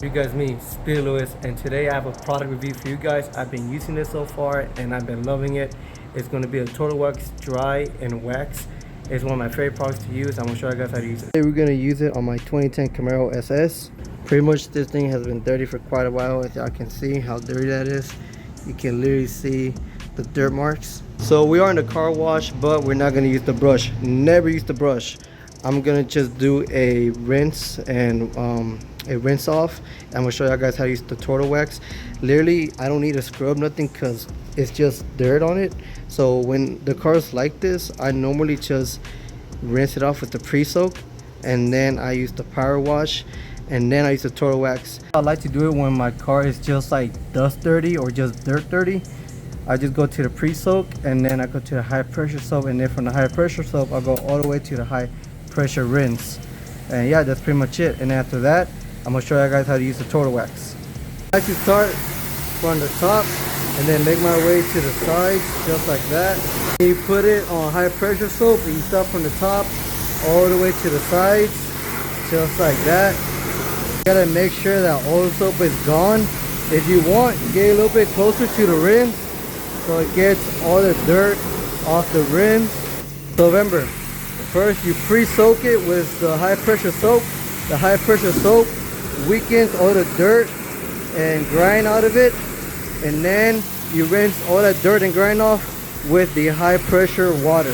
You guys, me, Speedy Lewis, and today I have a product review for you guys. I've been using this so far and I've been loving it. It's going to be a Total Wax Dry and Wax. It's one of my favorite products to use. I'm going to show you guys how to use it. Today we're going to use it on my 2010 Camaro SS. Pretty much this thing has been dirty for quite a while. As y'all can see how dirty that is. You can literally see the dirt marks. So we are in the car wash, but we're not going to use the brush. Never use the brush. I'm going to just do a rinse and a rinse off. I'm gonna show y'all guys how to use the Total Wax. Literally, I don't need to scrub nothing because it's just dirt on it. So when the car is like this, I normally just rinse it off with the pre-soak, and then I use the power wash, and then I use the Total Wax. I like to do it when my car is just like dust dirty or just dirt dirty. I just go to the pre-soak, and then I go to the high pressure soap, and then from the high pressure soap I'll go all the way to the high pressure rinse. And yeah, that's pretty much it. And after that, I'm going to show you guys how to use the Total Wax. I like to start from the top and then make my way to the sides, just like that. You put it on high pressure soap and you start from the top all the way to the sides, just like that. You gotta make sure that all the soap is gone. If you want, get a little bit closer to the rinse so it gets all the dirt off the rinse. So remember, first you pre-soak it with the high pressure soap. The high pressure soap weakens all the dirt and grime out of it, and then you rinse all that dirt and grime off with the high pressure water.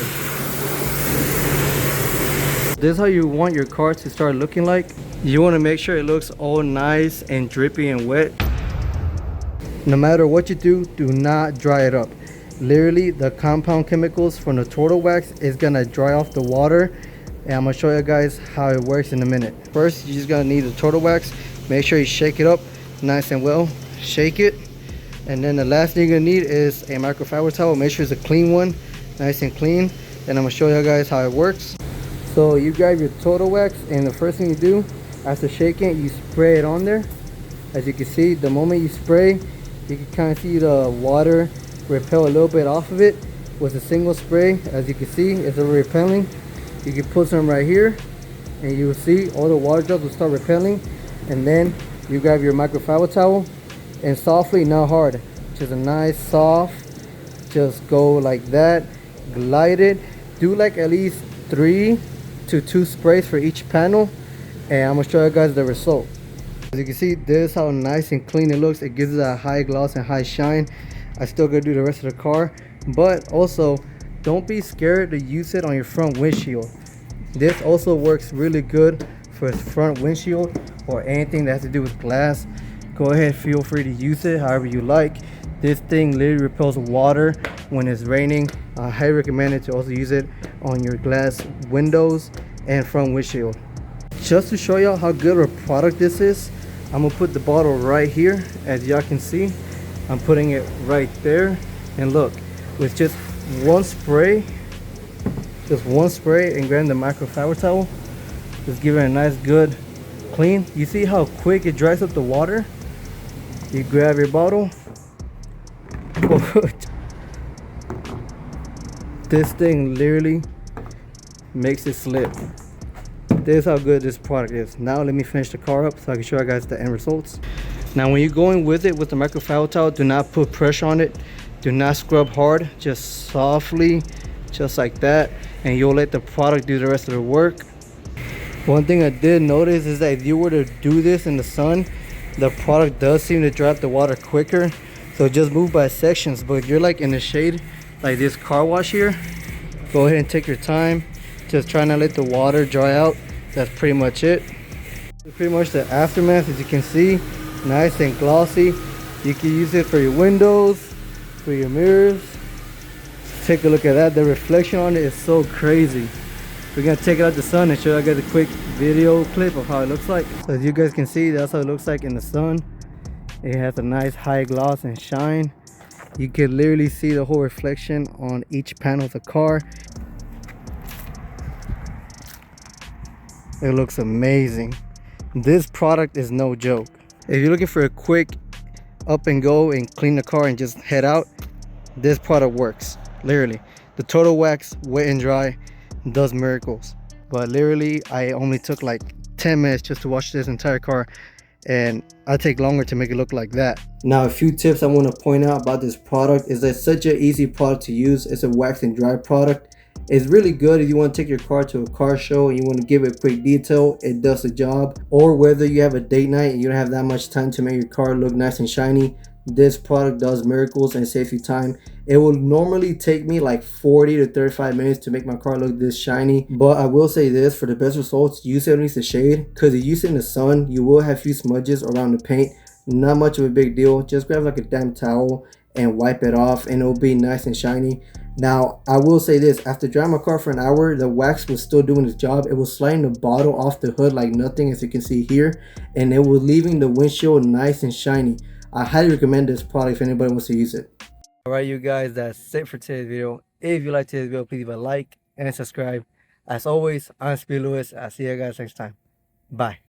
This is how you want your car to start looking like. You want to make sure it looks all nice and drippy and wet. No matter what you do, do not dry it up. Literally, the compound chemicals from the Total Wax is gonna dry off the water, and I'm gonna show you guys how it works in a minute. First, you're just gonna need the Total Wax. Make sure you shake it up nice and well. Shake it. And then the last thing you're gonna need is a microfiber towel. Make sure it's a clean one, nice and clean. Then I'm gonna show you guys how it works. So you grab your Total Wax, and the first thing you do after shaking it, you spray it on there. As you can see, the moment you spray, you can kind of see the water repel a little bit off of it with a single spray. As you can see, it's already repelling. You can put some right here and you will see all the water drops will start repelling. And then you grab your microfiber towel and softly, not hard, just a nice soft, just go like that, glide it. Do like at least 3 to 2 sprays for each panel, and I'm gonna show you guys the result. As you can see, this is how nice and clean it looks. It gives it a high gloss and high shine. I still gotta do the rest of the car, but also don't be scared to use it on your front windshield. This also works really good for front windshield or anything that has to do with glass. Go ahead, feel free to use it however you like. This thing literally repels water when it's raining. I highly recommend it to also use it on your glass windows and front windshield. Just to show y'all how good of a product this is, I'm gonna put the bottle right here. As y'all can see, I'm putting it right there, and look, with just one spray and grab the microfiber towel, just give it a nice good clean. You see how quick it dries up the water? You grab your bottle. This thing literally makes it slip. This is how good this product is. Now let me finish the car up so I can show you guys the end results. Now when you're going with it with the microfiber towel, do not put pressure on it. Do not scrub hard, just softly, just like that, and you'll let the product do the rest of the work. One thing I did notice is that if you were to do this in the sun, the product does seem to dry up the water quicker. So just move by sections, but if you're like in the shade, like this car wash here, go ahead and take your time. Just try not to let the water dry out. That's pretty much it. Pretty much the aftermath, as you can see, nice and glossy. You can use it for your windows, for your mirrors. Take a look at that. The reflection on it is so crazy. We're gonna take it out the sun and show you guys a quick video clip of how it looks like. So as you guys can see, that's how it looks like in the sun. It has a nice high gloss and shine. You can literally see the whole reflection on each panel of the car. It looks amazing. This product is no joke. If you're looking for a quick up and go and clean the car and just head out, this product works. Literally, the Total Wax wet and dry does miracles. But literally, I only took like 10 minutes just to wash this entire car, and I take longer to make it look like that. Now, a few tips I want to point out about this product is that it's such an easy product to use. It's a wax and dry product. It's really good if you want to take your car to a car show and you want to give it a quick detail. It does the job. Or whether you have a date night and you don't have that much time to make your car look nice and shiny, this product does miracles and saves you time. It will normally take me like 40 to 35 minutes to make my car look this shiny, but I will say this, for the best results, use it underneath the shade, because if you use it in the sun, you will have a few smudges around the paint. Not much of a big deal. Just grab like a damn towel and wipe it off and it'll be nice and shiny. Now, I will say this, after drying my car for an hour, the wax was still doing its job. It was sliding the bottle off the hood like nothing, as you can see here, and it was leaving the windshield nice and shiny. I highly recommend this product if anybody wants to use it. Alright, you guys, that's it for today's video. If you like today's video, please leave a like and subscribe. As always, I'm Speed Lewis. I'll see you guys next time. Bye.